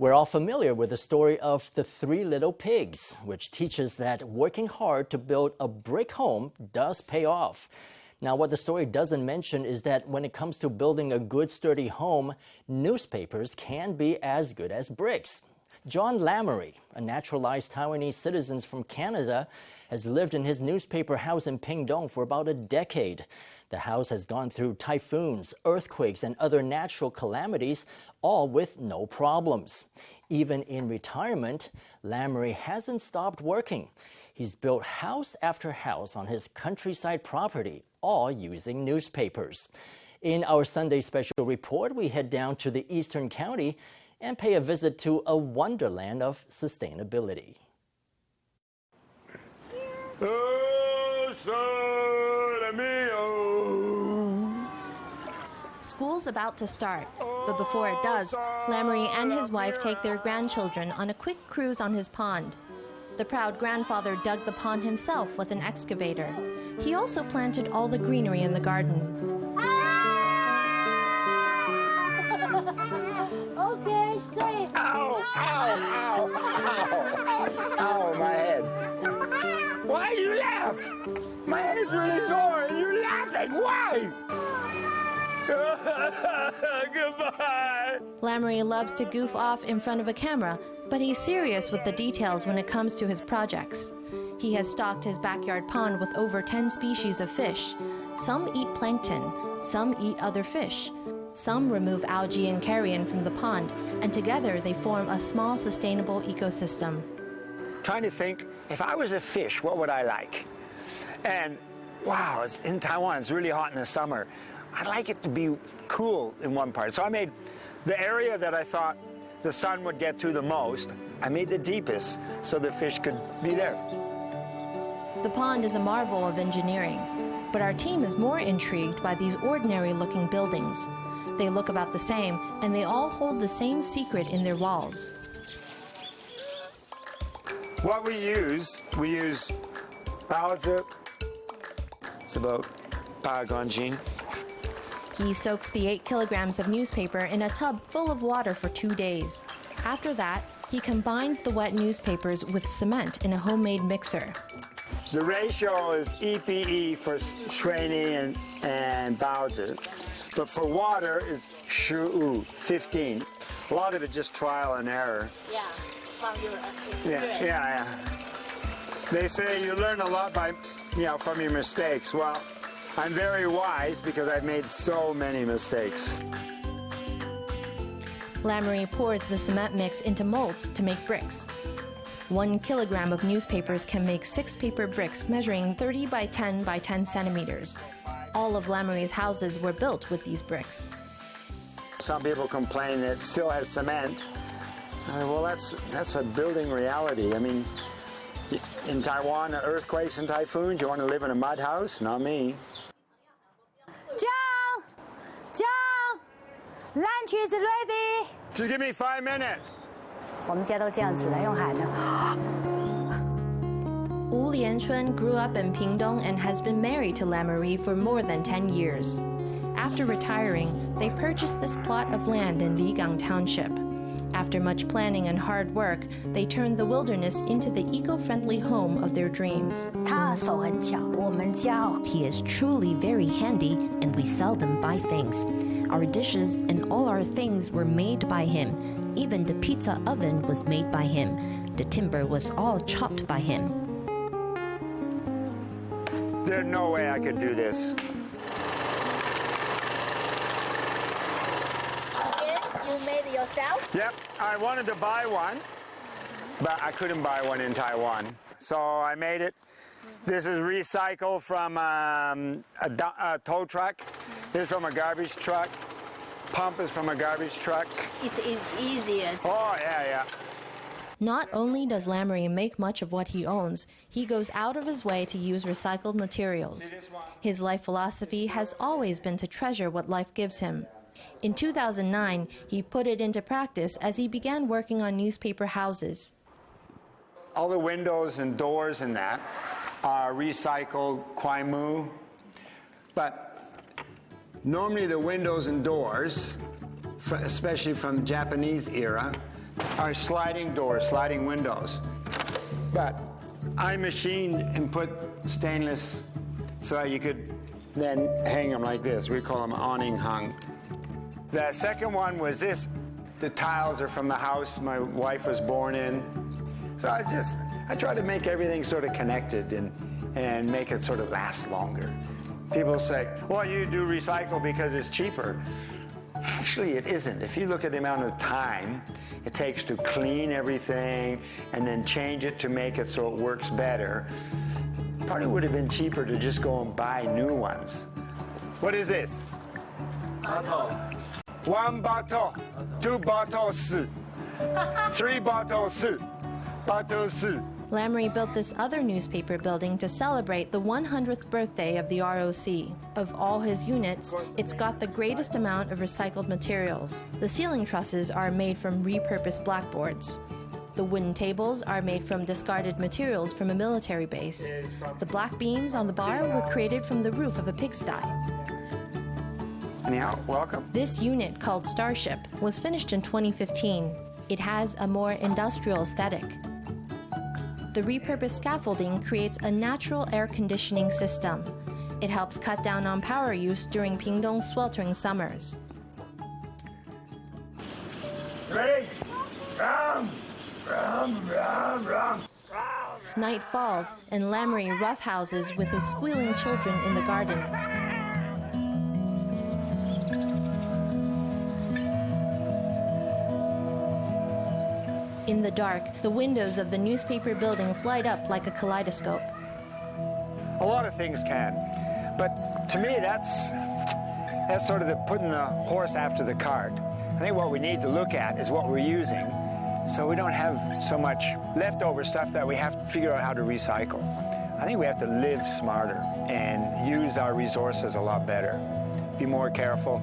We're all familiar with the story of the three little pigs, which teaches that working hard to build a brick home does pay off. Now, what the story doesn't mention is that when it comes to building a good, sturdy home, newspapers can be as good as bricks. John Lamorie, a naturalized Taiwanese citizen from Canada, has lived in his newspaper house in Pingtung for about a decade. The house has gone through typhoons, earthquakes, and other natural calamities, all with no problems. Even in retirement, Lamorie hasn't stopped working. He's built house after house on his countryside property, all using newspapers. In our Sunday special report, we head down to the Eastern County and pay a visit to a wonderland of sustainability. School's about to start, but before it does, Lamorie and his wife take their grandchildren on a quick cruise on his pond. The proud grandfather dug the pond himself with an excavator. He also planted all the greenery in the garden. Okay, safe. Ow, ow, ow, ow. Ow, my head. Why do you laugh? My head's really sore and you're laughing. Why? Goodbye. Lamorie loves to goof off in front of a camera, but he's serious with the details when it comes to his projects. He has stocked his backyard pond with over 10 species of fish. Some eat plankton, some eat other fish. Some remove algae and carrion from the pond, and together they form a small sustainable ecosystem. Trying to think, if I was a fish, what would I like? And wow, it's in Taiwan, it's really hot in the summer. I'd like it to be cool in one part. So I made the area that I thought the sun would get to the most, I made the deepest so the fish could be there. The pond is a marvel of engineering, but our team is more intrigued by these ordinary-looking buildings. They look about the same, and they all hold the same secret in their walls. What we use baozi. It's about Ligang. He soaks the 8 kilograms of newspaper in a tub full of water for 2 days. After that, he combines the wet newspapers with cement in a homemade mixer. The ratio is EPE for shuini and baozi, but for water is 15. A lot of it just trial and error. Yeah, from your experience. Yeah. They say you learn a lot from your mistakes. Well, I'm very wise because I've made so many mistakes. Lamorie pours the cement mix into molds to make bricks. 1 kilogram of newspapers can make 6 paper bricks measuring 30 by 10 by 10 centimeters. All of Lamorie's houses were built with these bricks. Some people complain that it still has cement. Well, that's a building reality. I mean, in Taiwan, earthquakes and typhoons, you want to live in a mud house? Not me. John, lunch is ready. Just give me 5 minutes. 我们家都这样子的，用喊的。Lien-chun grew up in Pingtung and has been married to Lamorie for more than 10 years. After retiring, they purchased this plot of land in Ligang Township. After much planning and hard work, they turned the wilderness into the eco-friendly home of their dreams. 他手很巧，我们家 He is truly very handy, and we seldom buy things. Our dishes and all our things were made by him. Even the pizza oven was made by him. The timber was all chopped by him. There's no way I could do this. You made it yourself? Yep, I wanted to buy one, but I couldn't buy one in Taiwan. So I made it. This is recycled from a tow truck. This is from a garbage truck. Pump is from a garbage truck. It is easier. Oh, yeah. Not only does Lamorie make much of what he owns, he goes out of his way to use recycled materials. His life philosophy has always been to treasure what life gives him. In 2009, he put it into practice as he began working on newspaper houses. All the windows and doors and that are recycled kwaimu, but normally the windows and doors, especially from Japanese era, are sliding doors, sliding windows. But I machined and put stainless so you could then hang them like this. We call them awning-hung. The second one was this. The tiles are from the house my wife was born in. So I try to make everything sort of connected and make it sort of last longer. People say, well, you do recycle because it's cheaper. Actually, it isn't. If you look at the amount of time it takes to clean everything and then change it to make it so it works better, probably would have been cheaper to just go and buy new ones. What is this? Bottle. 1 bottle, 2 bottles, 3 bottles, bottles. Lamorie built this other newspaper building to celebrate the 100th birthday of the R.O.C. Of all his units, it's got the greatest amount of recycled materials. The ceiling trusses are made from repurposed blackboards. The wooden tables are made from discarded materials from a military base. The black beams on the bar were created from the roof of a pigsty. Anyhow, welcome. This unit, called Starship, was finished in 2015. It has a more industrial aesthetic. The repurposed scaffolding creates a natural air conditioning system. It helps cut down on power use during Pingtung's sweltering summers. Ready? Night falls, and Lamorie roughhouses with his squealing children in the garden. In the dark, the windows of the newspaper buildings light up like a kaleidoscope. A lot of things can, but to me that's sort of putting the horse after the cart. I think what we need to look at is what we're using, so we don't have so much leftover stuff that we have to figure out how to recycle. I think we have to live smarter and use our resources a lot better. Be more careful.